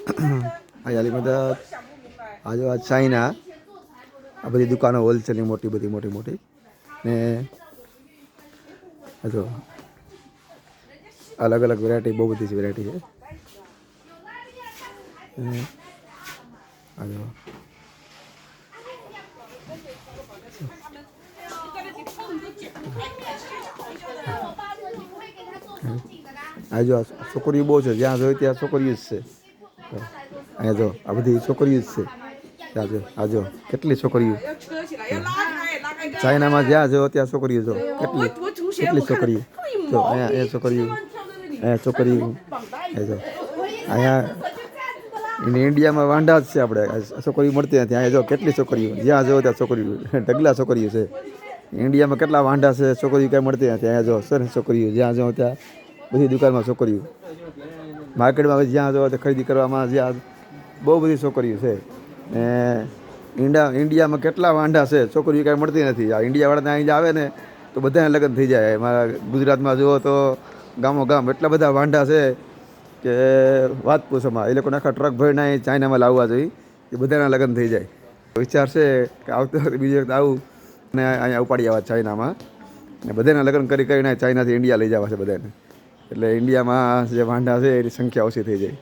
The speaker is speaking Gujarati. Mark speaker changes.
Speaker 1: અહીંયા બધા આજે આ ચાઇના આ બધી દુકાનો હોલસેલની મોટી મોટી ને જો અલગ અલગ વેરાયટી બહુ બધી જ વેરાયટી છે. આ જો છોકરીઓ બહુ છે, જ્યાં જોઈ ત્યાં છોકરીઓ જ છે. અહીંયા જો આ બધી છોકરીઓ જ છે. ત્યાં જો આ જો કેટલી છોકરીઓ ચાઇનામાં જ્યાં જો ત્યાં છોકરીઓ જો કેટલી છોકરીઓ જો અહીંયા એ છોકરીઓ અહીંયા છોકરીઓ જો અહીંયા ઇન્ડિયામાં વાંઢા જ છે. આપણે છોકરીઓ મળતી નથી. અહીંયા જો કેટલી છોકરીઓ જ્યાં જો ત્યાં છોકરીઓ ઢગલા છોકરીઓ છે. ઇન્ડિયામાં કેટલા વાંઢા છે, છોકરીઓ કાંઈ મળતી નથી. અહીંયા જો સરસ છોકરીઓ જ્યાં જો ત્યાં બધી દુકાનમાં છોકરીઓ માર્કેટમાં જ્યાં જો ત્યાં ખરીદી કરવામાં જ્યાં બહુ બધી છોકરીઓ છે. ને ઇન્ડિયામાં કેટલા વાંઢા છે, છોકરીઓ કાંઈ મળતી નથી. આ ઇન્ડિયાવાળા અહીં આવે ને તો બધાને લગ્ન થઈ જાય. મારા ગુજરાતમાં જુઓ તો ગામો ગામ એટલા બધા વાંઢા છે કે વાત પૂછોમાં. એ લોકોને આખા ટ્રક ભરીને અહીં ચાઇનામાં લાવવા જોઈએ એ બધાના લગ્ન થઈ જાય. વિચાર છે કે આવતી વખતે બીજી વખત આવું ને અહીંયા ઉપાડી આવવા ચાઇનામાં ને બધાના લગ્ન કરીને ચાઇનાથી ઇન્ડિયા લઈ જવા છે બધાને. એટલે ઇન્ડિયામાં જે વાંઢા છે એની સંખ્યા ઓછી થઈ જાય.